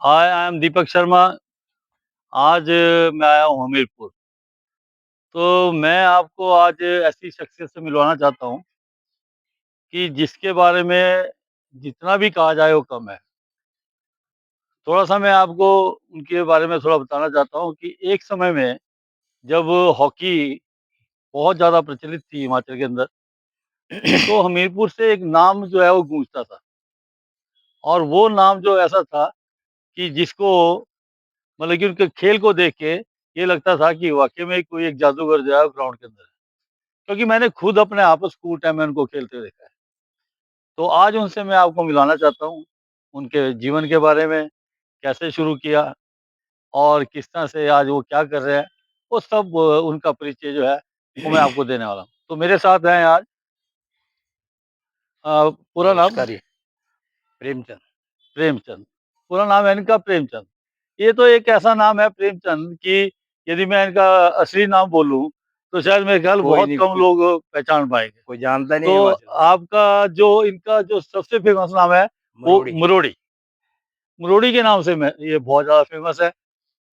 Hi, I am Deepak Sharma. आज मैं आया हूँ हमीरपुर। तो मैं आपको आज ऐसी शख्सियत से मिलवाना चाहता हूँ कि जिसके बारे में जितना भी कहा जाए वो कम है। थोड़ा-सा मैं आपको उनके बारे में थोड़ा बताना चाहता हूँ कि एक समय में जब हॉकी बहुत ज़्यादा प्रचलित थी हिमाचल के अंदर, तो हमीरपुर से एक नाम जो है वो गूँजता था। और वो नाम जो ऐसा था कि जिसको मतलब कि उनके खेल को देख के ये लगता था कि वाक़ई में कोई एक जादूगर जो है वो ग्राउंड के अंदर है। क्योंकि मैंने खुद अपने आप स्कूल टाइम में उनको खेलते हुए देखा है। तो आज उनसे मैं आपको मिलाना चाहता हूँ, उनके जीवन के बारे में, कैसे शुरू किया और किस तरह से आज वो क्या कर रहे हैं, वो सब उनका परिचय जो है, वो मैं आपको देने वाला हूँ। तो मेरे साथ हैं आज पूरा नाम नमस्कार जी। प्रेमचंद। प्रेमचंद, पूरा नाम है इनका प्रेमचंद। ये तो एक ऐसा नाम है प्रेमचंद कि यदि मैं इनका असली नाम बोलूँ, तो शायद मेरे ख्याल कोई बहुत नहीं, कम लोग पहचान पाएँगे। कोई जानता नहीं तो हिमाचल में। आपका जो इनका जो सबसे फ़ेमस नाम है, वो मरोड़ी। मरोड़ी। मरोड़ी के नाम से मैं ये बहुत ज़्यादा फ़ेमस है।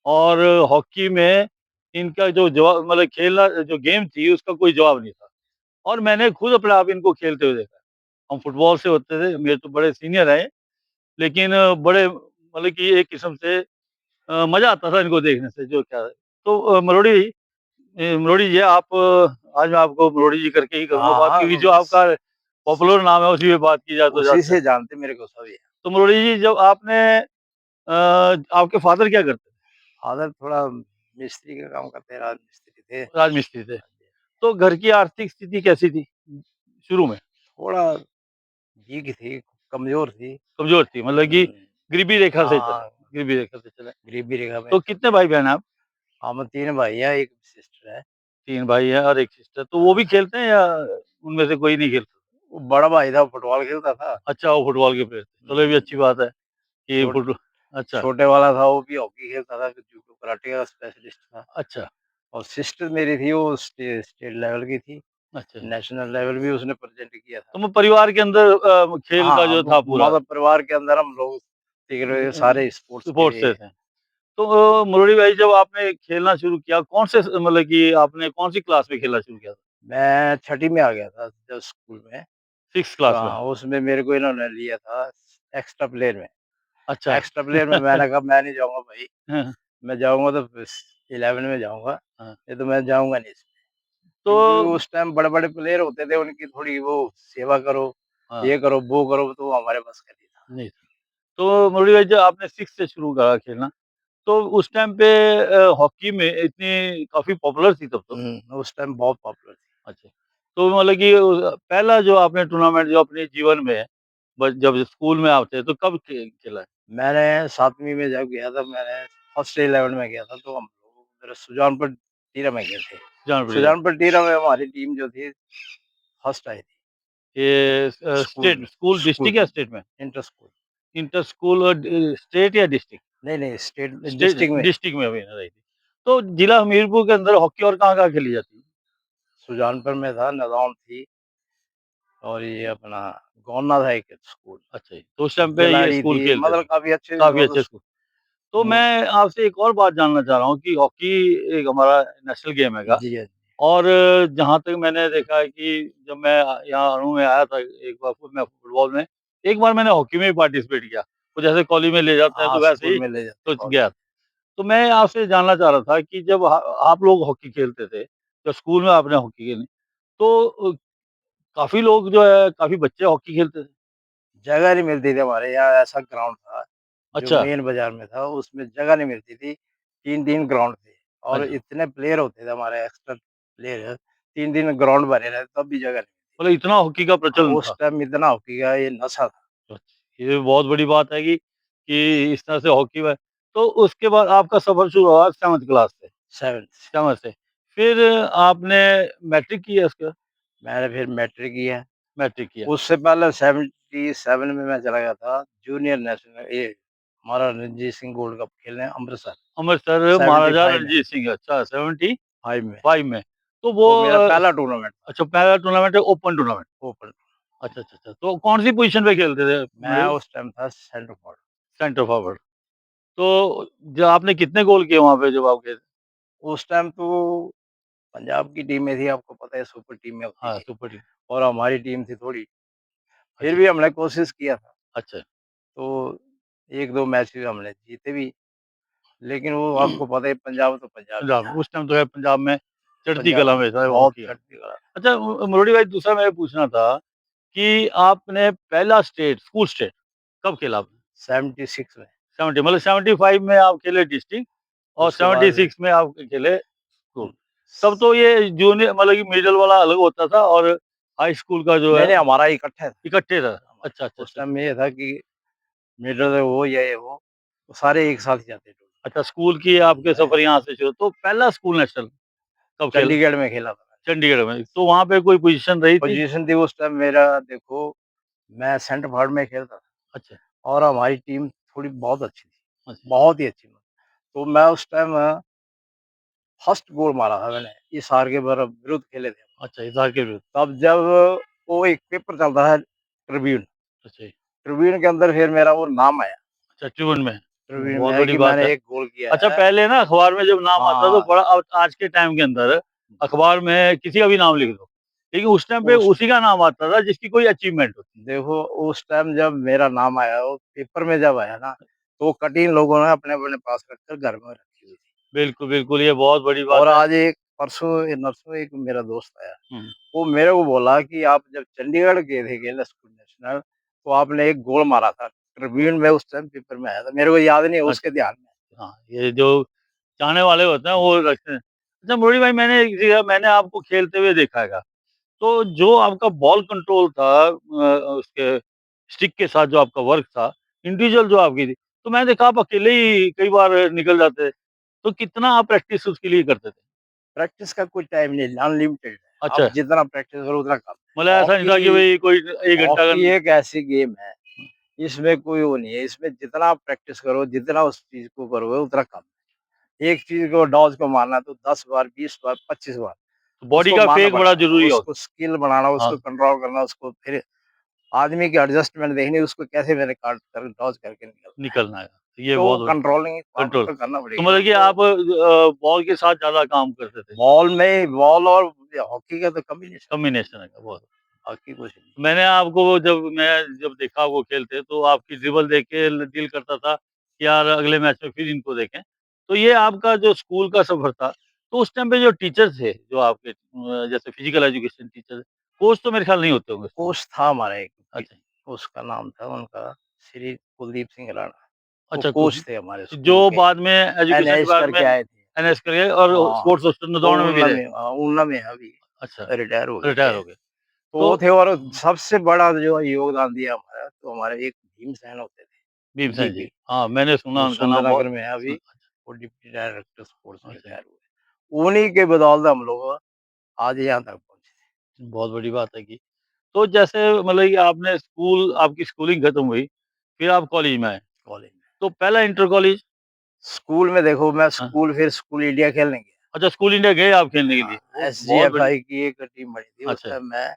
और हॉकी में इनका जो जवाब मतलब खेलना जो गेम थी उसका कोई जवाब नहीं था। और मैंने खुद अपने आप इनको खेलते हुए देखा है। हम फुटबॉल से होते थे, मेरे तो बड़े सीनियर हैं, लेकिन बड़े मतलब कि एक किस्म से मज़ा आता था इनको देखने से जो क्या है। तो मरोड़ी जी आप आज मैं आपको मरोड़ी जी करके ही करूँगा हाँ, बात, हाँ, क्योंकि जो आपका पॉपुलर नाम है उसी पे बात की जाए तो उसी ज़्यादा से अच्छा है। जानते मेरे को सभी। तो मरोड़ी जी जब आपने आपके फ़ादर क्या करते थे? फादर थोड़ा मिस्त्री का काम करते हैं, राजमिस्त्री थे। राजमिस्त्री थे। तो घर की आर्थिक स्थिति कैसी थी शुरू में? थोड़ा वीक थी, कमज़ोर थी। कमज़ोर थी मतलब कि हुँ, गरीबी रेखा से चले, हाँ, गरीबी रेखा से चले। गरीबी रेखा में तो कितने चलते थे। भाई-बहन हैं आप? हम 3 भाई हैं, 1 सिस्टर है। 3 भाई हैं और 1 सिस्टर। तो वो भी हाँ, खेलते हैं या उनमें से कोई नहीं खेलता? वो बड़ा भाई था, फुटबॉल खेलता था। अच्छा, वो फुटबॉल के प्लेयर थे। चलो ये भी हुँ, अच्छी बात है कि छो फुट अच्छा, छोटे वाला था, वो भी हॉकी खेलता था, जूडो कराटे का स्पेशलिस्ट था। अच्छा, और सिस्टर मेरी थी, वो स्टेट लेवल की थी। अच्छा। नेशनल लेवल भी उसने प्रेज़ेंट किया था। तो वो परिवार के अंदर खेल का हाँ, जो था पूरा मतलब परिवार के अंदर हम लोग देख रहे सारे स्पोर्ट्स के स्पोर्ट्स लिए। से थे। तो मुरली भाई जब आपने खेलना शुरू किया, कौन से मतलब कि आपने कौन-सी क्लास में खेलना शुरू किया था? मैं छठी में आ गया था जब स्कूल में। 6th तो क्लास में? हाँ, उसमें मेरे को इन्होंने लिया था एक्स्ट्रा प्लेयर में। अच्छा। एक्स्ट्रा प्लेयर में मैंने कहा मैं नहीं जाऊँगा भाई, हाँ, मैं जाऊँगा तो बस 11 में जाऊँगा, हाँ। नहीं तो मैं जाऊँगा नहीं इसमें। तो क्योंकि उस टाइम बड़े-बड़े प्लेयर होते थे, उनकी थोड़ी वो सेवा करो, हाँ, ये करो, वो करो, तो वो हमारे बस का नहीं था। नहीं था। तो मुरली भाई जब आपने 6th से शुरू करा खेलना, तो उस टाइम पे हॉकी में इतनी काफ़ी पॉपुलर थी तब तो? उस टाइम बहुत पॉपुलर थी। अच्छा। तो मतलब कि पहला जो आपने टूर्नामेंट जो अपने जीवन में ब जब स्कूल में आप थे, तो कब खेला है? मैंने 7वीं में जब गया था, मैंने फर्स्ट 11 में गया था, तो हम लोग उधर सुजानपुर टीरा में गए थे। जानबूझ गया। सुजानपुर टीरा में हमारी टीम जो थी फर्स्ट आई थी। ये स्कूल स्टेट में, स्कूल स्कूल डिस्ट्रिक्ट या स्टेट में? Inter school. Inter school state या डिस्ट्रिक्ट? नहीं, नहीं, स्टेट स्टेट डिस्ट्रिक्ट में। डिस्ट्रिक्ट में अभी रही थी। तो जिला हमीरपुर के अंदर हॉकी और कहाँ-कहाँ खेली जाती है? सुजानपुर में था, नदाउन थी और ये अपना गौना था एक स्कूल। अच्छा जी, तो उस टाइम पे ये जलाड़ी स्कूल थी, खेलते थे, मतलब काफ़ी अच्छे काफ़ी जो अच्छे स्कूल। तो मु मैं आपसे एक और बात जानना चाह रहा हूँ कि हॉकी एक हमारा नेशनल गेम हैगा। जी, हाँ। और जहाँ तक मैंने देखा है कि जब मैं यहाँ अणु में आया था एक बार मैं फुटबॉल में, एक बार मैंने हॉकी में भी पार्टिसिपेट किया। तो जैसे कॉलेज में ले जाते हैं हाँ, तो वैसे स्कूल ही में ले जाते तो कॉलेज। गया। तो मैं आपसे जानना चाह रहा था कि जब आप लोग हॉकी खेलते थे, जब स्कूल में आपने हॉकी खेली, तो काफ़ी लोग जो है काफ़ी बच्चे हॉकी खेलते थे। जगह नहीं मिलती थी हमारे यहाँ, ऐसा ग्राउंड था, जो अच्छा, मेन बाज़ार में था, उसमें जगह नहीं मिलती थी। 3-3 ग्राउंड थे और अच्छा। इतने प्लेयर होते थे हमारे एक्स्ट्रा प्लेयर, 3-3 ग्राउंड भरे रहते तब भी जगह नहीं मिलती मतलब थी। इतना हॉकी का हाँ, प्रचलन उस था। टाइम इतना हॉकी का ये नशा था। अच्छा, ये बहुत बड़ी बात है कि इस तरह से हॉकी में तो उसके बाद आपका सफ़र शुरू हुआ 7th क्लास से, 7th से 7th से। फिर आपने मैट्रिक किया उसके बाद? मैंने फिर मैट्रिक किया। मैट्रिक किया। उससे पहले 77 में मैं चला गया था जूनियर नेशनल, ये हमारा रणजीत सिंह गोल्ड कप खेलने अमृतसर। अमृतसर महाराजा 75 में, रणजीत सिंह अच्छा 5 में। 75 में। तो वो वो मेरा पहला टूर्नामेंट था, अच्छा पहला टूर्नामेंट है ओपन टूर्नामेंट। ओपन। अच्छा, अच्छा, अच्छा। तो कौन-सी पोज़ीशन पे खेलते थे? मैं मतलब उस टाइम था सेंटर फॉरवर्ड। Centre forward. तो जो आपने कितने गोल किए वहाँ पे जब आप गए थे? उस टाइम तो पंजाब की टीम में थी, आपको पता है सुपर टीमें होती हाँ, थी सुपर टीम। और हमारी टीम थी थोड़ी। फिर अच्छा, भी हमने कोशिश किया था, अच्छा। तो 1-2 मैच भी हमने जीते भी, लेकिन वो आपको पता है पंजाब तो पंजाब ही पंजाब में था। उस टाइम तो है पंजाब में चढ़ती पंजाब कला में में था बहुत हॉकी का। चढ़ती कला। अच्छा मुरली भाई दूसरा मैं ये पूछना था कि आपने पहला स्कूल स्टेट कब खेला आपने? 76 में, 70 मतलब 75 में आप खेले डिस्ट्रिक्ट और उसके बाद 76 में आप खेले स्कूल। हुँ, तब तो ये जूनियर मतलब कि मिडल वाला अलग होता था और हाई स्कूल का जो है नहीं, हमारा इकट्ठा था। इकट्ठे था। अच्छा, अच्छा, हमारा उस अच्छा। टाइम में ये था कि मिडल हो या ये हो, वो सारे एक साथ ही जाते थे। अच्छा स्कूल की आपके मैं सफ़र यहाँ से शुरू तो पहला स्कूल नेशनल कब खेला? चंडीगढ़ में खेला था मैंने। चंडीगढ़ में। तो वहाँ पे कोई पोज़ीशन रही थी? पोजीशन थी उस टाइम मेरा, देखो मैं सेंटर फॉरवर्ड में खेलता था अच्छा, और हमारी टीम थोड़ी बहुत अच्छी थी, अच्छा, बहुत ही अच्छी। तो मैं उस टाइम फर्स्ट गोल मारा था मैंने, इस हार के विरुद्ध खेले थे। अच्छा हिसार के विरुद्ध। तब जब वो एक पेपर चलता है ट्रिब्यून, अच्छा, ट्रिब्यून के अंदर फिर मेरा वो नाम आया, अच्छा ट्यून में। ट्रिब्यून में बहुत आया बड़ी कि बात है। मैंने एक गोल किया अच्छा है। पहले ना अखबार में जब नाम आता तो हाँ, बड़ा आज के टाइम के अंदर अखबार में किसी का भी नाम लिख दो। लेकिन उस टाइम पे उस उसी का नाम आता था जिसकी कोई अचीवमेंट होती। देखो उस टाइम जब मेरा नाम आया, वो पेपर में जब आया ना, तो कटिंग लोगों ने अपने-अपने पास रखकर घर में रखी हुई थी। बिल्कुल, बिल्कुल ये बहुत बड़ी और बात है। आज एक परसों नरसों एक मेरा दोस्त आया, हुँ। वो मेरे को बोला कि आप जब चंडीगढ़ गए थे खेलने स्कूल नेशनल, तो आपने एक गोल मारा था। ट्रिब्यून में उस टाइम पेपर में आया था। मेरे को याद नहीं है, उसके अच्छा, ध्यान में हाँ, ये जो चाहने वाले होते हैं है। वो रखते हैं। अच्छा मुरली भाई मैंने एक जगह मैंने आपको खेलते हुए देखा हैगा। तो जो आपका बॉल कंट्रोल था उसके स्टिक के साथ जो आपका वर्क था, इंडिविजुअल जो आपकी थी, तो मैंने देखा आप अकेले ही कई बार निकल जाते। तो कितना आप प्रैक्टिस उसके लिए करते थे? प्रैक्टिस का कोई टाइम नहीं है, अनलिमिटेड है। अच्छा, आप जितना प्रैक्टिस करो उतना कम मतलब है। ऐसा नहीं था कि भई कोई 1 घंटा का हॉकी एक ऐसी गेम है, इसमें कोई वो नहीं है। इसमें जितना आप प्रैक्टिस करो, जितना उस चीज़ को करोगे उतना कम है। एक चीज़ को डॉज को मारना है तो 10 बार, 20 बार, 25 बार बॉडी उसको का मारना फेक बड़ा पड़ेगा। ज़रूरी है। उसको स्किल बनाना, हाँ, उसको कंट्रोल करना, उसको फिर आदमी की एडजस्टमेंट देखनी, उसको कैसे मैंने काट कर डॉज करके निकलना है। निकलना है। ये तो बहुत बड़ा कंट्रोलिंग पावर कंट्रोल। तो करना तो पड़ेगी ना मतलब कि तो आप बॉल के साथ ज़्यादा काम करते थे। बॉल और हॉकी का तो कॉम्बिनेशन है, कॉम्बिनेशन है बहुत। बाकी कुछ नहीं। मैंने आपको जब देखा आपको खेलते तो आपकी ड्रिबल देख के दिल करता था कि यार अगले मैच में फिर इनको देखें। तो ये आपका जो स्कूल का सफ़र था, तो उस टाइम पे जो टीचर थे, जो आपके जैसे फिजिकल एजुकेशन टीचर, कोच तो मेरे ख्याल नहीं होते होंगे उसमें? कोच था हमारा एक, अच्छा, उसका नाम था उनका श्री कुलदीप सिंह राणा। वो अच्छा कोच थे हमारे जो स्कूल के, बाद में एजुकेशन एनआईएएस डिपार्टमेंट करके में आए थे। एनएस करे और हाँ, स्पोर्ट्स हॉस्टल वो नदौन में भी रहे। ऊना में है अभी, अच्छा, रिटायर हो गए रिटायर थे। हो गए। तो तो वो थे और सबसे बड़ा जो योगदान दिया हमारा, तो हमारे एक भीमसेन होते थे, भीमसेन जी। डीपी, हाँ, मैंने सुना वो उनका नाम बहुत सुंदरनगर में है अभी, सुना वो डिप्टी डायरेक्टर स्पोर्ट्स में अच्छा, रिटायर हुए। उन्हीं के बदौलत हम लोग आज यहाँ तक पहुँचे थे, बहुत बड़ी बात है कि तो जैसे मतलब कि आपने स्कूल आपकी स्कूलिंग खत्म हुई, फिर आप कॉलेज में आए। कॉलेज में। तो पहला इंटर कॉलेज स्कूल में देखो मैं हाँ, फिर स्कूल इंडिया खेलने गया। अच्छा स्कूल इंडिया गए आप खेलने के हाँ, लिए? वो बहुत बड़ी एसजीएफआई की एक टीम बनी थी, उस अच्छा, टाइम मैं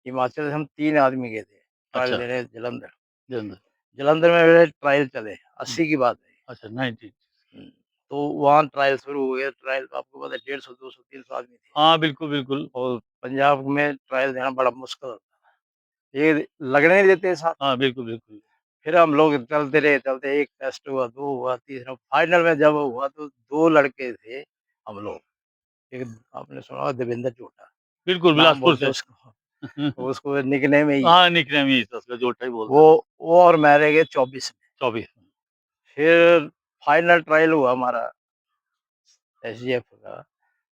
हिमाचल से हम 3 आदमी गए थे, ट्रायल अच्छा, देने जलंधर। जलंधर जलंधर में मेरे ट्रायल चले, हुँ, 80 की बात है। अच्छा 90 हुँ, तो वहाँ ट्रायल शुरू हो गए, ट्रायल तो आपको पता है 150, 200, 300 आदमी थे हाँ, बिल्कुल, बिल्कुल। और पंजाब में ट्रायल देना बड़ा मुश्किल होता है। ये लगने नहीं देते साथ। हाँ, बिल्कुल, बिल्कुल। फिर हम लोग चलते रहे, चलते 1 टेस्ट हुआ, 2 हुआ, तीसरा फाइनल में जब हुआ तो 2 लड़के थे हम लोग। एक आपने सुना होगा देवेंद्र जोटा, बिल्कुल, नाम बिलासपुर बोलते से। हैं उसको, तो उसको निकनेम यही है। हाँ, निकनेम ही था उसका जोटा ही बोलते वो थे। वो और मैं रह गए 24 में। 24 फिर फाइनल ट्रायल हुआ हमारा एसजीएफ का,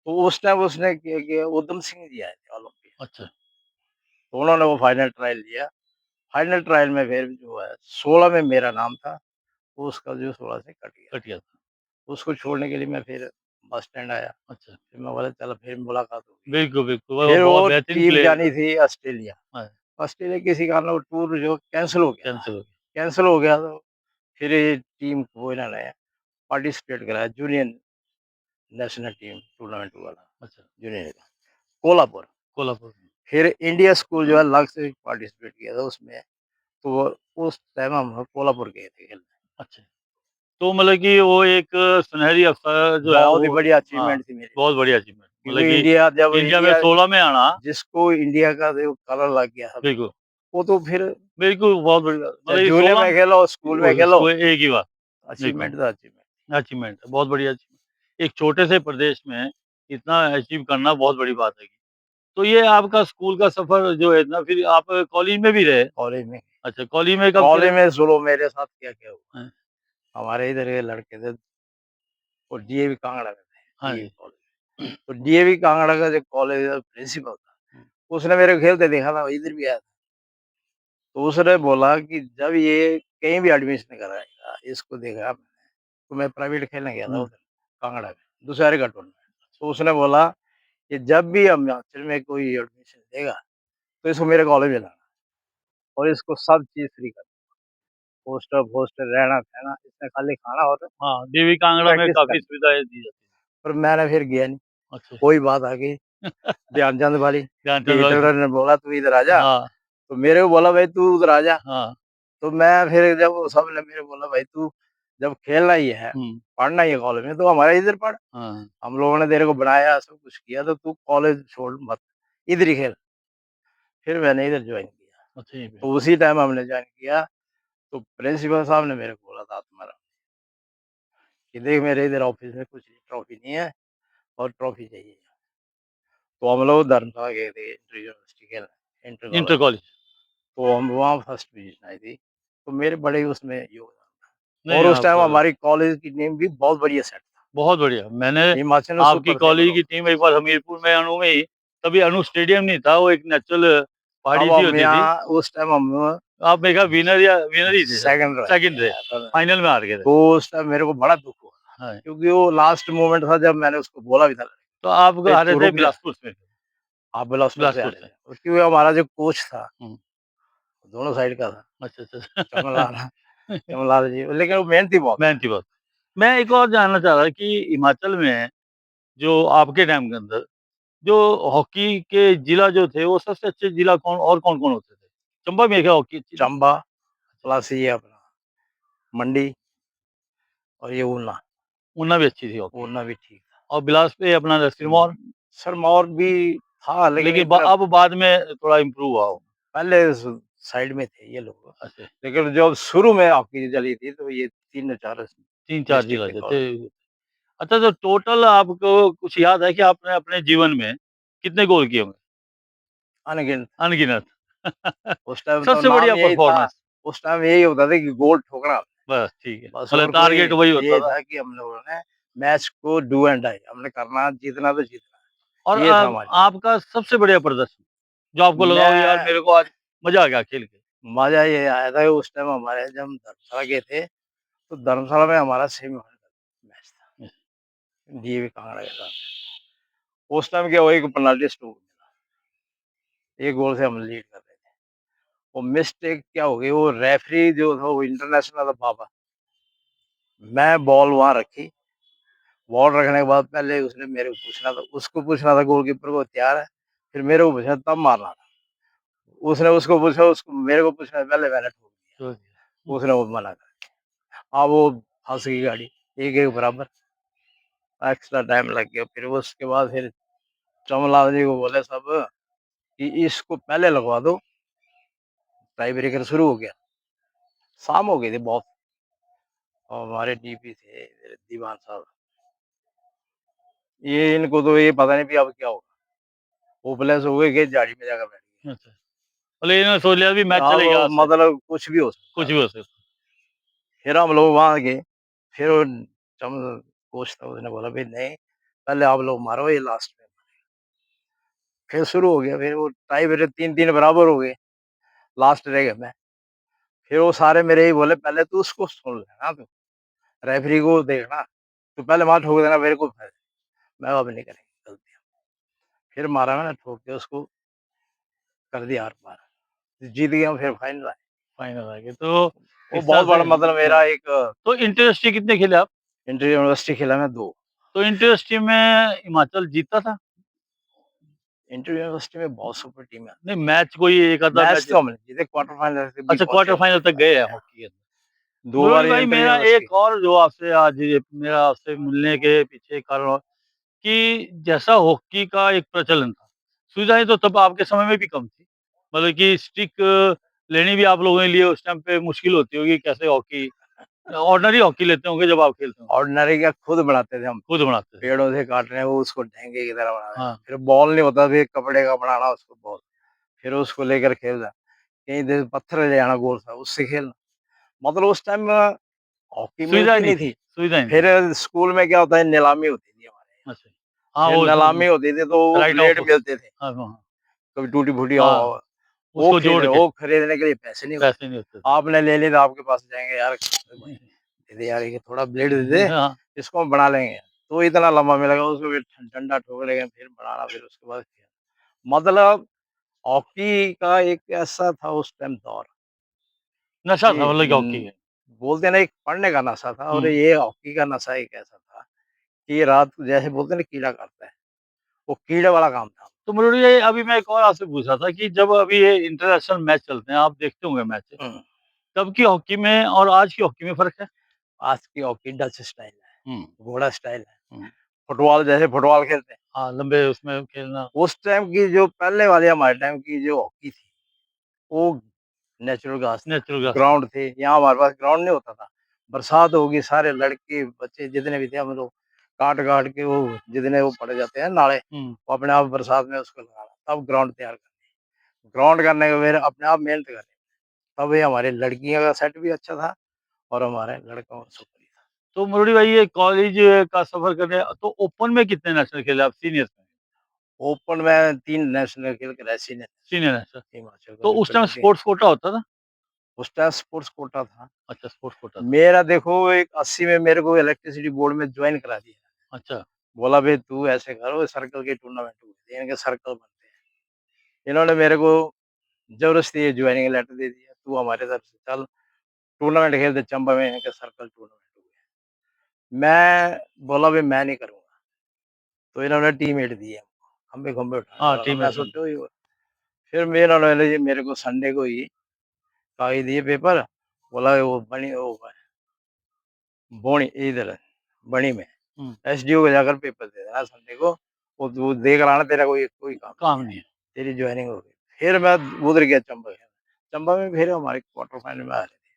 तो उस टाइम उसने क्या किया, उधम सिंह जी आए थे ओलंपियन, अच्छा, तो उन्होंने वो फाइनल ट्रायल लिया। फाइनल ट्रायल में फिर जो है 16 में मेरा नाम था, वो उसका जो 16 से कट गया। कट गया था। उसको छोड़ने के लिए मैं फिर बस स्टैंड आया, अच्छा, फिर मैं बोला चलो फिर मुलाकात होगी। बिल्कुल, बिल्कुल। वो फिर बहुत वो बेहतरीन टीम प्लेयर जानी थी ऑस्ट्रेलिया। हाँ, ऑस्ट्रेलिया किसी कारण वो टूर जो कैंसल हो गया था। कैंसल हो गया। कैंसल हो गया तो फिर ये टीम को इन्होंने पार्टिसिपेट कराया, जूनियर नेशनल टीम टूर्नामेंट वाला, अच्छा, जूनियर का, कोल्हापुर। कोल्हापुर में। फिर इंडिया स्कूल जो है अलग से पार्टिसिपेट किया था उसमें, तो उस टाइम हम लोग कोल्हापुर गए थे खेलने। अच्छा, तो मतलब कि वो एक सुनहरी अवसर जो है बहुत ही वो, बढ़िया हाँ, अचीवमेंट थी मेरी, बहुत बढ़िया अचीवमेंट, मतलब क्योंकि कि इंडिया जब इंडिया में इंडिया 16 में आना, जिसको इंडिया का जो कलर लग गया सब, बिल्कुल, वो तो फिर बिल्कुल बहुत बढ़िया, चाहे मतलब ये जूनियर 16 में खेलो, स्कूल में खेलो, उसको एक ही बात, बिल्कुल, अचीवमेंट तो अचीवमेंट। अचीवमेंट है, बहुत बढ़िया अचीवमेंट। एक छोटे से प्रदेश में इतना अचीव करना बहुत बड़ी बात है। तो ये आपका स्कूल का सफ़र जो है ना, फिर आप कॉलेज में भी रहे? कॉलेज में, अच्छा, कॉलेज में कब से रहे? सुनो मेरे साथ क्या-क्या हुआ। हाँ, हमारे इधर के लड़के थे, वो डीएवी कांगड़ा में थे, हाँ डीएवी जी। कॉलेज। तो डीएवी कांगड़ा का जो कॉलेज का प्रिंसिपल था, उसने मेरे को खेलते देखा था, वो इधर भी आया था। तो उसने बोला कि जब ये कहीं भी एडमिशन कराएगा, इसको देखा मैंने, तो मैं प्राइवेट खेलने गया था हुँ, उधर कांगड़ा में, दुशहरे का टूर्नामेंट। तो उसने बोला कि जब भी हिमाचल में कोई एडमिशन लेगा, तो इसको मेरे कॉलेज में लाना और इसको सब चीज़ फ्री कर, हॉस्टल रहना-सहना, इसने खाली खाना और हाँ, देवी कांगड़ा में प्रैक्टिस काफ़ी करनी। सुविधाएँ दी जाती पर मैंने फिर गया नहीं, हैं। अच्छा, वही बात आ गई ध्यानचंद वाली, ध्यानचंद कि वाले, हिटलर ने बोला तू इधर आ जा, हाँ, तो मेरे को बोला भाई तू उधर आ जा। हाँ, तो मैं फिर जब वो सबने मेरे को बोला भाई तू जब खेलना ही है, हुँ, पढ़ना ही है कॉलेज में, तो हमारे इधर पढ़। हाँ, हम लोगों ने तेरे को बनाया, सब कुछ किया, तो तू कॉलेज छोड़ मत, इधर ही खेल। फिर मैंने इधर जॉइन किया। अच्छा यहीं पे। तो उसी टाइम हमने जॉइन किया, तो प्रिंसिपल साहब ने मेरे को बोला था तुम्हारा कि देख मेरे इधर ऑफिस में कुछ ट्रॉफी नहीं है और ट्रॉफी चाहिए। तो हम लोग धर्मशाला गए थे इंटर यूनिवर्सिटी खेलने, इंटर इंटर कॉलेज। कॉलेज, तो हम वहाँ फर्स्ट पोजीशन आई थी, तो मेरे बड़े उसमें योगदान। नहीं और उस आप टाइम हमारी कॉलेज की टीम भी बहुत बढ़िया सेट था। बहुत बढ़िया। मैंने हिमाचल में आपकी सुपर थे हम कॉलेज लोग। की टीम एक बार हमीरपुर में अणु में ही, तभी अणु स्टेडियम नहीं था, वो एक नेचुरल अब पहाड़ी सी हम होती थी। यहाँ उस टाइम हम आप मेरे ख्याल विनर ही थे शायद, सेकंड रहे सेकंड थे, थे। फाइनल में हार गए थे। तो उस टाइम मेरे को बड़ा दुःख हुआ, हाँ, क्योंकि वो लास्ट मोमेंट था जब मैंने उसको बोला भी था, तो आप "भई हारे तू थे रुक जा।" बिलासपुर से। आप बिलासपुर से बिलासपुर हारे से। थे। और क्योंकि हमारा जो कोच था, हुँ, दोनों साइड का था, अच्छा, अच्छा। चमनलाल चमनलाल जी, लेकिन वो मेहनती बहुत था। मेहनती बहुत। मैं एक और जानना चाह रहा कि हिमाचल में जो आपके टाइम के अंदर जो हॉकी के जिला जो थे, वो सबसे अच्छे जिला कौन-कौन होते थे? चंबा में है क्या हॉकी अच्छी थी? चंबा प्लस ये अपना मंडी और ये ऊना, ऊना भी अच्छी थी हॉकी, ऊना भी ठीक था। और बिलास पे अपना सिरमौर, सिरमौर भी था, लेकिन लेकिन इतना अब बाद में थोड़ा इम्प्रूव हुआ हो। पहले साइड में थे ये लोग, अच्छा, लेकिन जब शुरू में हॉकी चली थी तो ये 3-4 3-4 डिस्ट्रिक्ट जिला थे जो थे। कवर। अच्छा, तो टोटल आपको कुछ याद है कि आपने अपने जीवन में कितने गोल किए होंगे? अनगिनत। अनगिनत। उस टाइम तो सबसे नाम बढ़िया यही था, परफॉर्मेंस, उस टाइम यही होता था कि गोल ठोकना, बस ठीक है। बस। मतलब और कोई टारगेट वही होता ये था। था कि हम लोगों ने मैच को डू एंड डाई हमने करना, जीतना तो जीतना, और ये था हमारी। आपका सबसे बढ़िया प्रदर्शन, जो आपको लगा हो यार मैं मेरे को आज मज़ा आ गया खेल के? मज़ा ये आया था कि उस टाइम हमारे जब हम धर्मशाला गए थे, तो धर्मशाला में हमारा सेमीफाइनल मैच था, डीएवी कांगड़ा के साथ। उस टाइम क्या हुआ, एक पेनल्टी स्टूक मिला, 1 गोल से हम लीड कर रहे थे। वो मिस्टेक क्या हो गई, वो रेफरी जो था वो इंटरनेशनल था बाबा। मैं बॉल वहाँ रखी, बॉल रखने के बाद पहले उसने मेरे को पूछना था, उसको पूछना था गोलकीपर को तैयार है, फिर मेरे को पूछना तब मारना था। उसने उसको पूछा, उसको मेरे को पूछने से पहले मैंने ठोक तो दिया, उसने वो मना कर दिया। अब वो फँस गई गाड़ी, 1-1 बराबर, एक्स्ट्रा टाइम लग गया। फिर उसके बाद फिर चमनलाल जी को बोले सब कि इसको पहले लगवा दो, टाई ब्रेकर शुरू हो गया। शाम हो गई थी बहुत, और हमारे डीपी थे दीवान साहब, ये इनको तो ये पता नहीं भी अब क्या होगा, होपलेस हो गए कि झाड़ी में जाकर बैठ अच्छा, मतलब इन्होंने सोच लिया अभी मैच गए। चलेगा अब आज से, मतलब कुछ भी हो कुछ सकता है। भी हो सकता फिर हम लोग वहाँ गए, फिर वो चम कोच था, उसने बोला भाई नहीं, पहले आप लोग मारो ये लास्ट में। फिर शुरू हो गया, फिर वो टाई ब्रेक 3-3 बराबर हो गए, लास्ट रह गया मैं। फिर वो सारे मेरे ही बोले पहले तू उसको सुन लेना, तू रेफरी को देखना, तू पहले वहाँ ठोक देना मेरे को फिर। मैं अब नहीं करेंगे गलतियाँ। फिर मारा मैंने ठोक के उसको, कर दिया आर-पार। जीत गए हम, फिर फाइनल आए। फाइनल आ गए, तो वो इस तरह बहुत से बड़ा मतलब हाँ, मेरा एक तो इंटर-यूनिवर्सिटी कितने खेले आप? इंटर यूनिवर्सिटी खेला मैं 2। तो इंटर-यूनिवर्सिटी में हिमाचल जीता था? इंटर यूनिवर्सिटी में बहुत सुपर टीम है। नहीं, मैच कोई एक आधा मैच मैच, तो हम नहीं जीते, क्वार्टर फाइनल तक भी अच्छा पहुँचे क्वार्टर हम। फाइनल तक गए हैं हॉकी के अंदर। 2 मुरली बार भाई, एंट्री मेरा है उसकी। एक और जो आपसे आज ये मेरा आपसे मिलने के पीछे कारण कि जैसा हॉकी का एक प्रचलन था, सुविधाएँ तो तब आपके समय में भी कम थी। मतलब कि स्टिक लेनी भी आप लोगों के लिए उस टाइम पे मुश्किल होती होगी, कैसे हॉकी ऑर्डिनरी हॉकी लेते होंगे जब आप खेलते होंगे, ऑर्डिनरी क्या खुद बनाते थे हम। खुद बनाते थे। पेड़ों से काट रहे हैं, वो उसको ढेंगे की तरह बना रहे हैं। हाँ, फिर बॉल नहीं होता, फिर कपड़े का बनाना उसको बॉल, फिर उसको लेकर खेलना। कहीं देर पत्थर ले आना गोल सा, उससे खेलना। मतलब उस टाइम हॉकी सुविधाएँ मिलती नहीं नहीं थी, थी। सुविधाएँ नहीं फिर थी। स्कूल में क्या होता है, नीलामी होती थी हमारे यहाँ। अच्छा। हाँ, फिर वो नीलामी होती थी तो वो राइट ऑफ ब्लेड मिलते थे, हाँ, हाँ, कभी टूटी-फूटी हाँ, वो उसको जोड़ खेलने के वो खरीदने के लिए पैसे नहीं होते। पैसे नहीं होते थे। आपने ले ली तो आपके पास जाएँगे, यार भाई दे दे यार, ये थोड़ा ब्लेड दे दे, हाँ, इसको हम बना लेंगे। तो इतना लंबा मिलेगा, उसको फिर डंडा ठोक लेंगे, फिर बनाना, फिर उसके बाद खेलना। मतलब हॉकी का एक ऐसा था उस टाइम दौर नशा कि था मतलब कि हॉकी का। बोलते हैं ना, एक पढ़ने का नशा था, और हुँ। ये हॉकी का नशा एक ऐसा था कि ये रात को जैसे बोलते हैं ना कीड़ा काटता है, वो कीड़े वाला काम था। तो मुरली भाई, अभी मैं एक और आपसे पूछ रहा था कि जब अभी ये इंटरनेशनल मैच चलते हैं, आप देखते होंगे मैच, हुँ, तब की हॉकी में और आज की हॉकी में फ़र्क है? आज की हॉकी डच स्टाइल है, हुँ, घोड़ा स्टाइल है, हुँ। फुटबॉल जैसे फुटबॉल खेलते हैं। हाँ, लंबे उसमें खेलना, उस टाइम की जो पहले वाली हमारे टाइम की जो हॉकी थी, वो नेचुरल घास था, नेचुरल ग्रास था। ग्राउंड थे, यहाँ हमारे पास ग्राउंड नहीं होता था। बरसात होगी, सारे लड़के, बच्चे जितने भी थे, हम लोग काट-काट के वो जितने वो पड़ जाते हैं नाले, हुँ। वो अपने आप बरसात में उसको लगाना, तब ग्राउंड तैयार करनी। ग्राउंड करने के फिर अपने आप मेहनत करनी, तब ये हमारी लड़कियों का सेट भी अच्छा था और हमारे लड़कों का सुपर ही था। तो मुरली भाई, ये कॉलेज का सफ़र करने तो ओपन में कितने नेशनल खेले आप सीनियर्स में? ओपन में 3 नेशनल खेल के रहे, सीनियर सीनियर नेशनल। हिमाचल तो प्रदेश उस टाइम कबड्डी। स्पोर्ट्स कोटा होता था? उस टाइम स्पोर्ट्स कोटा था। अच्छा, स्पोर्ट्स कोटा था। मेरा देखो एक 80 में मेरे को इलेक्ट्रिसिटी बोर्ड में जॉइन करा दिया। अच्छा। बोला भई तू ऐसे करो, सर्कल के टूर्नामेंट होते हैं, इनके सर्कल बनते हैं। इन्होंने मेरे को ज़बरदस्ती ये जॉइनिंग लेटर दे दिया, तू हमारे तरफ से चल, टूर्नामेंट खेलते चंबा में, इनके सर्कल टूर्नामेंट हुए। मैं बोला भई मैं नहीं करूँगा, तो इन्होंने टीममेट दिए हमको, खंबे-खंबे उठाने हाँ, वाला। टीम मैं एट में। सोचा वही फिर इन्होंने मेरे को संडे को ही कागज़ दिए पेपर, बोला वो बनी वो बोनी इधर बनी में हुँ, एसडीओ को जाकर पेपर दे देना संडे को, वो तू दे कर आना, तेरा कोई कोई काम नहीं काम है, नहीं है। तेरी जॉइनिंग हो गई। फिर मैं उधर गया चंबा खेलने, चंबा में फिर हमारे क्वार्टर फाइनल में आ रहे थे।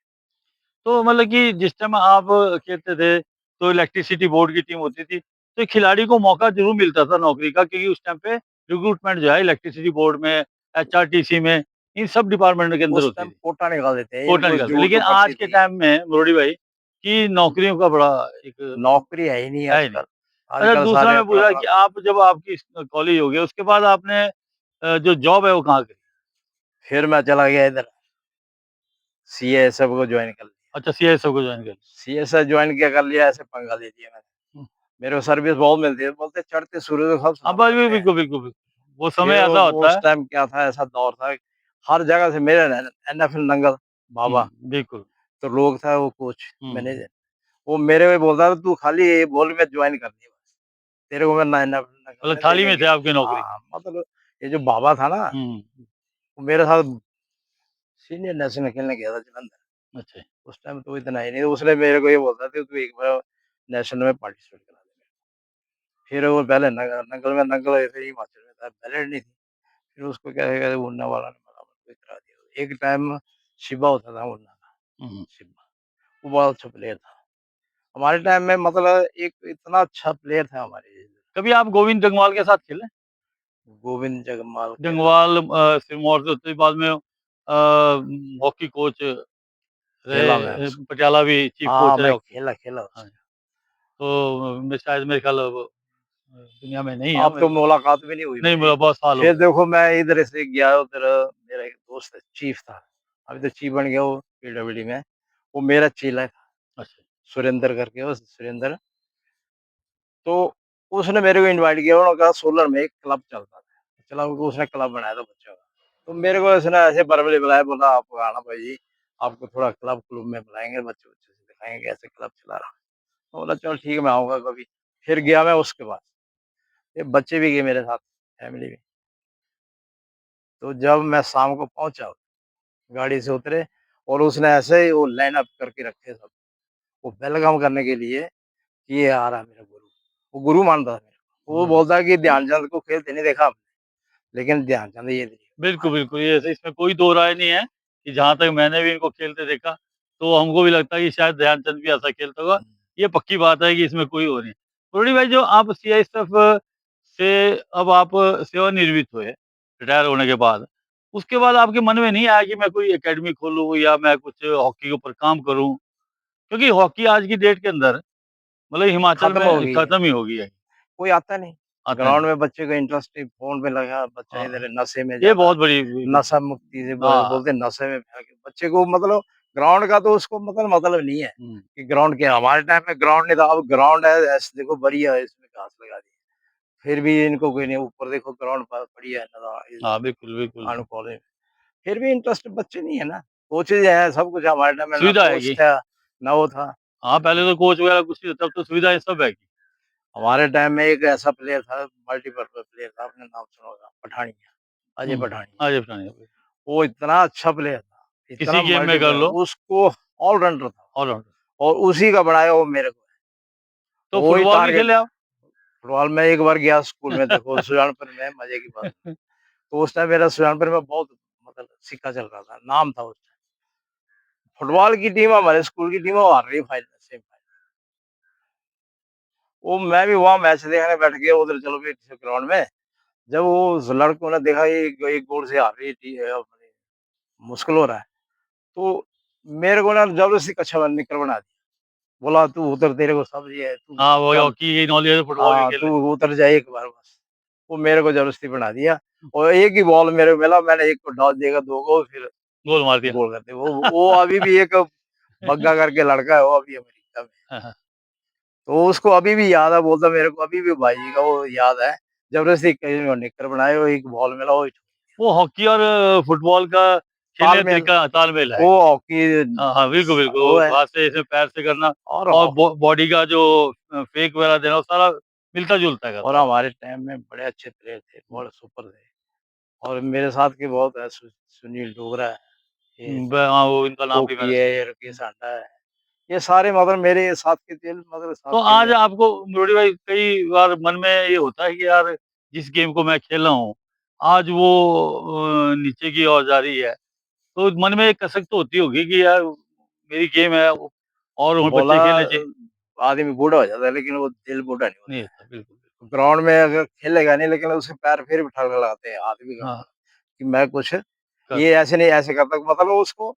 तो मतलब कि जिस टाइम आप खेलते थे, तो इलेक्ट्रिसिटी बोर्ड की टीम होती थी, तो खिलाड़ी को मौका ज़रूर मिलता था नौकरी का, क्योंकि उस टाइम पे रिक्रूटमेंट जो है इलेक्ट्रिसिटी बोर्ड में, एचआरटीसी में, इन सब डिपार्टमेंट के अंदर उस होती टाइम थी, कोटा निकाल देते हैं, कोटा इनको निकालते। ज़रूरत लेकिन तो पड़ती आज के थी। टाइम में मुरली भाई, कि नौकरियों का बड़ा एक नौकरी है ही नहीं है ही नहीं। आजकल, अच्छा, आजकल दूसरा सारे मैं पूछ रहा अपना-अपना। कि आप जब आपकी कॉलेज हो गया, उसके बाद आपने जो जॉब है वो कहाँ करी? फिर मैं चला गया इधर सीएएसएफ को जॉइन कर लिया। अच्छा, सीआईएसएफ को जॉइन करी। सीएसएफ जॉइन किया कर लिया, ऐसे पंगा ले लिया मैंने। हुँ। मेरे को सर्विस बहुत मिलती है, बोलते चढ़ते सूरज को सब हाँ, सलाम बस करते हैं। बिल्कुल, बिल्कुल, बिल्कुल। वो समय फिर ऐसा वो होता उस है। टाइम क्या था, ऐसा दौर था, हर जगह से मेरे एनएफएल नंगल बाबा, हुँ, बिल्कुल। तो लोग था वो कोच, हुँ। मैनेजर, वो मेरे को बोलता था तू खाली ये बोल मैं जॉइन करनी है बस, तेरे को मैं ना एनएफएल नंगल मतलब में दे थाली में थे देंगे। आपकी नौकरी। हाँ, मतलब ये जो बाबा था ना, हुँ, वो मेरे साथ सीनियर नेशनल खेलने गया था जलंधर। अच्छा। उस टाइम तो इतना ही नहीं, उसने मेरे को ये बोलता था तू एक बार नेशनल में पार्टिसिपेट करा दे। फिर वो पहले नंगल में, नंगल फिर हिमाचल में था, बैलेट नहीं थी। फिर उसको क्या है, उन्ना वाला ने बराबर करा दिया। एक टाइम शिवा होता था उन्ना का, हुँ। शिवा, वो बहुत अच्छा प्लेयर था। हमारे टाइम में मतलब एक इतना अच्छा प्लेयर था हमारे इधर, कभी आप गोविंद जंगवाल के साथ खेले? गोविंद जगमाल खेला। जंगवाल सिरमौर से होते ही बाद में हॉकी कोच खेला मैं रहे, उसको। पटियाला भी चीफ हाँ, कोच रहे मैं हॉकी। खेला हाँ, उसको। तो मैं शायद मेरे ख्याल अब दुनिया में नहीं है अब मेरे तो ख्याल। मुलाकात भी नहीं हुई नहीं मेरी। मिला, बहुत साल हो फिर गए। देखो मैं इधर से गया उधर, मेरा एक दोस्त है, चीफ था। अभी तो चीफ बन गया वो पीडब्ल्यूडी में। वो मेरा चेला था, अच्छा। सुरेंद्र करके, वो सुरेंद्र। तो उसने मेरे को इनवाइट किया, उन्होंने कहा सोलर में एक क्लब चलता था। चला उसने क्लब बनाया था बच्चों का। तो मेरे को उसने ऐसे बरबली बुलाया, बोला आप आना भाई जी, आपको थोड़ा क्लब में बुलाएँगे, बच्चे-वच्चे से दिखाएँगे कैसे क्लब चला रहा हूँ। मैं बोला चल ठीक है, मैं आऊँगा कभी। फिर गया मैं उसके पास। ये बच्चे भी गए मेरे साथ, फैमिली भी। तो जब मैं शाम को पहुँचा, गाड़ी से उतरे, और उसने ऐसे ही वो लाइन अप करके रखे सब, वो वेलकम करने के लिए कि ये आ रहा है मेरा गुरु। वो गुरु मानता था मेरे को। वो बोलता है कि ध्यानचंद को खेलते नहीं देखा आपने, लेकिन ध्यानचंद ये बिल्कुल, बिल्कुल, ये इसमें कोई दो राय नहीं है कि जहाँ तक मैंने भी इनको खेलते देखा, तो हमको भी लगता है कि शायद ध्यानचंद भी ऐसा खेलता होगा। ये पक्की बात है कि इसमें कोई वो नहीं। मुरली भाई, जो आप सीआईएसएफ से अब आप सेवानिवृत्त हुए, रिटायर होने के बाद, उसके बाद आपके मन में नहीं आया कि मैं कोई एकेडमी खोलूँ या मैं कुछ हॉकी के ऊपर काम करूँ? क्योंकि हॉकी आज की डेट के अंदर मतलब हिमाचल खत्म हो में गई है, खत्म ही हो गई है, कोई आता नहीं। आता ग्राउंड नहीं। में बच्चे को इंटरेस्ट नहीं, फ़ोन पे लगा, बच्चा हाँ, इधर नशे में ये ज़्यादा बहुत बड़ी है। नशा मुक्ति से हाँ, बोलते हैं नशे में बह के बच्चे को मतलब ग्राउंड का तो उसको मतलब नहीं है हुँ, कि ग्राउंड क्या है। हमारे टाइम में ग्राउंड नहीं था, अब ग्राउंड है ऐसे देखो बढ़िया है, इसमें घास लगा दी। फिर भी इनको कोई नहीं, ऊपर देखो ग्राउंड बढ़िया है हाँ, बिल्कुल, बिल्कुल। कानू कॉलेज में। फिर भी इंटरेस्ट बच्चे नहीं है ना, कोचेज़ हैं, सब कुछ है। हमारे टाइम में ना सुविधा कोच हैगी। था, ना वो था। हाँ, पहले तो कोच वगैरह कुछ नहीं था, तब तो सुविधाएँ सब हैगी। हमारे टाइम में एक ऐसा प्लेयर था, मल्टीपर्पज़ प्लेयर था, आपने नाम सुना होगा, पठानिया, अजय हुँ, पठानिया। आज अपना नहीं, वो इतना अच्छा प्लेयर था, किसी इतना गेम में कर लो उसको ऑलराउंडर था ऑलराउंडर। और उसी का बनाया वो मेरे को है। तो वो ही फुटबॉल भी टारगेट खेले है। आप? फुटबॉल में एक बार गया स्कूल में, देखो सुजानपुर में, मज़े की बात। तो उस टाइम मेरा सुजानपुर में बहुत मतलब सिक्का चल रहा था, नाम था उस टाइम। फुटबॉल की टीम हमारे स्कूल की टीम वो हार रही है फाइनल, सेमीफाइनल। वो मैं भी वहाँ मैच देखने बैठ गया उधर, चलो भी ग्राउंड में। जब वो उस लड़कों ने देखा ये एक गोल से हार रही थी, अपनी मुश्किल हो रहा है, तो मेरे को ना जबरदस्ती कच्छा निकर बना दिया। बोला तू उतर, तेरे को सब ये है, तू हाँ, वही चल। हॉकी की नॉलेज है, फुटबॉल भी हाँ, खेल तू ले। उतर जा एक बार बस। वो मेरे को जबरदस्ती बना दिया और एक ही बॉल मेरे को मिला, मैंने एक को डाल दिया 2 को, फिर गोल मार दिया। गोल कर दिया। वो अभी भी एक बग्गा करके लड़का है, वो अभी अमेरिका में। हाँ, हाँ। तो उसको अभी भी याद है, बोलता मेरे को अभी भी भाई जी का वो याद है। जबरदस्ती कहीं निकर बनाए, वो एक बॉल मिला, वो वो हॉकी और फुटबॉल का खेलने का तालमेल, तरीका तालमेल है। वो हॉकी हाँ, हाँ, बिल्कुल, वो बिल्कुल। है। हाथ से ऐसे पैर से करना और और बॉडी का जो फेक वगैरह देना, वो सारा मिलता-जुलता है और सारा। हमारे टाइम में बड़े अच्छे प्लेयर थे, बहुत सुपर थे। और मेरे साथ के बहुत है, सुनील डोगरा है, ये हाँ, वो इनका नाम भी कोकी मैंने है, सुना। ये रकेश हांडा है। ये सारे मतलब मेरे साथ के थे, मतलब साथ तो खेले आज हैं। आपको मुरली भाई कई बार मन में ये होता है कि यार जिस गेम को मैं खेल रहा हूँ, आज वो नीचे की ओर जा रही है, तो मन में एक कसक तो होती होगी कि यार मेरी गेम है और बोला बच्चे खेलने चाहिए। आदमी बूढ़ा हो जाता है, लेकिन वो दिल बूढ़ा नहीं नहीं होता होता, बिल्कुल, बिल्कुल। है। ग्राउंड में अगर खेलेगा नहीं, लेकिन उसके पैर फिर भी ठड़ठड़ाते हैं, हाथ भी हाँ, काँपता है कि मैं कुछ कर ये ऐसे नहीं ऐसे करता, मतलब उसको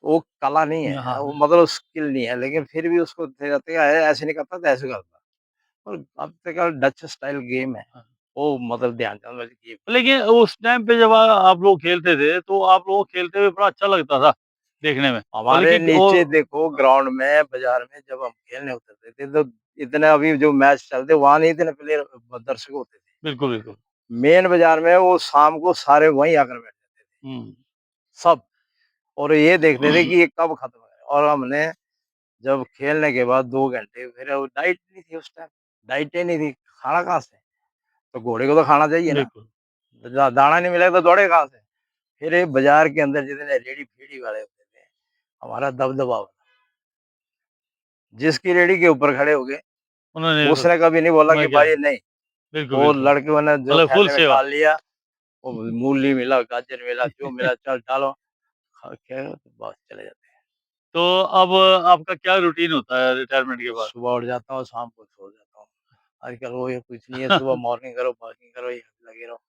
वो कला नहीं है, हाँ, वो मतलब स्किल नहीं है, लेकिन फिर भी उसको कहते हैं ऐसे नहीं करता तो ऐसे करता। और अब तक का डच स्टाइल गेम है, हाँ। वो मतलब ध्यानचंद वाली गेम। लेकिन उस टाइम पे जब आप लोग खेलते थे, तो आप लोगों को खेलते हुए बड़ा अच्छा लगता था देखने में। मतलब हमारे कि नीचे वो देखो ग्राउंड में, बाज़ार में जब हम खेलने उतरते थे, तो इतने अभी जो मैच चलते वहाँ नहीं इतने प्लेयर दर्शक होते थे। बिल्कुल, बिल्कुल। मेन बाज़ार में वो शाम को सारे वहीं आकर बैठ जाते थे, हुँ। सब। और ये देखते थे कि ये कब खत्म है। और हमने जब खेलने के बाद 2 घंटे, फिर वो डाइट नहीं थी उस टाइम, डाइटें नहीं थी, खाना कहाँ से? तो घोड़े को तो खाना चाहिए ना, बिल्कुल। दाना नहीं मिलेगा तो दौड़ेगा कहाँ से? फिर ये बाज़ार के अंदर जितने रेहड़ी-फेड़ी वाले होते थे, हमारा दबदबा होता। जिसकी रेहड़ी के ऊपर खड़े हो गए, उन्होंने उसने कभी नहीं बोला कि मैं क्या भाई नहीं। बिल्कुल, वो बिल्कुल। लड़कियों ने जो मतलब फुल थैले में सेवा। डाल लिया, वो मूली मिला, गाजर मिला, जो मिला चल डालो, खा के बस चले जाते हैं। तो अब आपका क्या रूटीन होता है रिटायरमेंट के बाद? सुबह उठ जाता हूँ, शाम को सो जाता हूँ। आजकल वो ये कुछ नहीं है, सुबह मॉर्निंग करो, वॉकिंग करो, ये लगे रहो,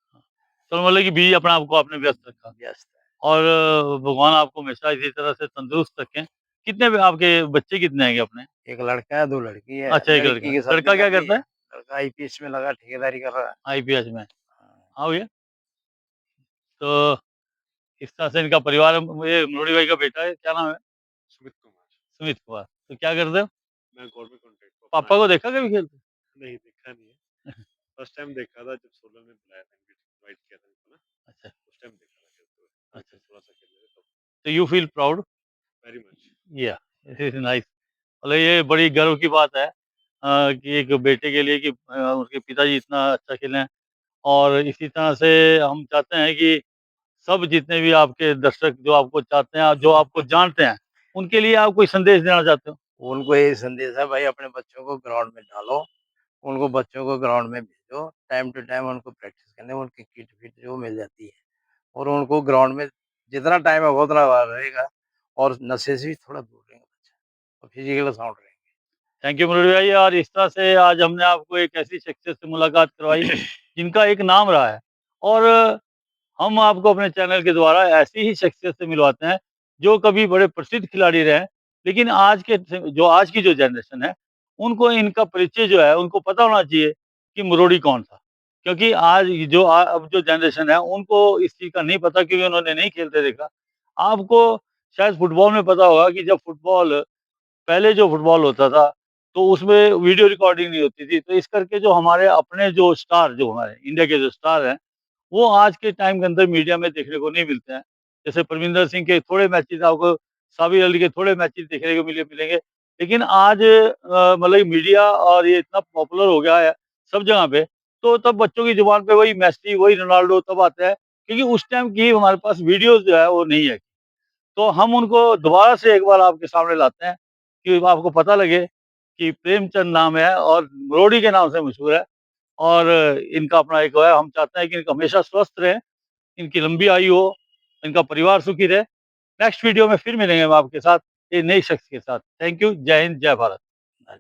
तो मतलब कि भी अपने आप को आपने व्यस्त रखा व्यस्त है। और भगवान आपको हमेशा इसी तरह से तंदुरुस्त रखें। कितने ब आपके बच्चे कितने हैं आपने? एक लड़का है, 2 लड़की है, अच्छा, 1 लड़की लड़का। की शादी लड़का कर क्या ली करता है। है? लड़का आईपीएस में लगा, ठेकेदारी कर रहा है। आईपीएच में। हाँ, हाँ भैया, तो इस तरह से इनका परिवार ये मुरली भाई का बेटा है, क्या नाम है? सुमित कुमार। सुमित कुमार। तो क्या करते हो? मैं गवर्नमेंट कॉन्ट्रैक्ट को अपना पापा को देखा कभी खेलते? नहीं देखा नहीं है। फर्स्ट टाइम देखा था जब सोलन में बुलाया था, इनवाइट किया था इनको ना, अच्छा, उस टाइम देखा था खेलते हुए। अभी अच्छा। तो थोड़ा-सा खेल रहे थे तब। तो you feel proud? Very much. या दिस इज़ नाइस। मतलब ये बड़ी गर्व की बात है कि एक बेटे के लिए कि उनके पिताजी इतना अच्छा खेलें और इसी तरह से हम चाहते हैं कि सब जितने भी आपके दर्शक जो आपको चाहते हैं, जो आपको जानते हैं, उनके लिए आप कोई संदेश देना चाहते हो? उनको यही संदेश है भाई अपने बच्चों को ग्राउंड में डालो, उनको बच्चों को ग्राउंड में भेजो, टाइम टू टाइम उनको प्रैक्टिस करने उनकी किट फिट जो मिल जाती है और उनको ग्राउंड में जितना टाइम है उतना रहेगा और नशे से भी थोड़ा दूर रहेंगे बच्चे और फिजिकल साउंड रहेंगे। थैंक यू मुरली भाई। और इस तरह से आज हमने आपको एक ऐसी शख्सियत से मुलाकात करवाई जिनका एक नाम रहा है, और हम आपको अपने चैनल के द्वारा ऐसी ही शख्सियत से मिलवाते हैं जो कभी बड़े प्रसिद्ध खिलाड़ी रहे, लेकिन आज की जो जनरेशन है, उनको इनका परिचय जो है उनको पता होना चाहिए कि मुरोड़ी कौन था। क्योंकि आज अब जो जनरेशन है उनको इस चीज़ का नहीं पता, क्योंकि उन्होंने नहीं खेलते देखा। आपको शायद फुटबॉल में पता होगा कि जब पहले जो फुटबॉल होता था, तो उसमें वीडियो रिकॉर्डिंग नहीं होती थी। तो इस करके जो हमारे अपने जो स्टार जो हमारे इंडिया के जो स्टार हैं, वो आज के टाइम के अंदर मीडिया में देखने को नहीं मिलते हैं। जैसे परमिंदर सिंह के थोड़े मैचेज़ आपको, साबिर अली के थोड़े मैचेज़ देखने को मिलेंगे। लेकिन आज मतलब मीडिया और ये इतना पॉपुलर हो गया है सब जगह पे, तो तब बच्चों की ज़ुबान पे वही मेसी, वही रोनाल्डो तब आता है, क्योंकि उस टाइम की हमारे पास वीडियोज़ जो है वो नहीं है। तो हम उनको दोबारा से एक बार आपके सामने लाते हैं कि आपको पता लगे कि प्रेमचंद नाम है और मुरोड़ी के नाम से मशहूर है। और इनका अपना एक वो है, हम चाहते हैं कि इनका हमेशा स्वस्थ रहें, इनकी लंबी आयु हो, इनका परिवार सुखी रहे। नेक्स्ट वीडियो में फिर मिलेंगे हम आपके साथ एक नई शख्स के साथ। Thank you. जय हिंद, जय भारत।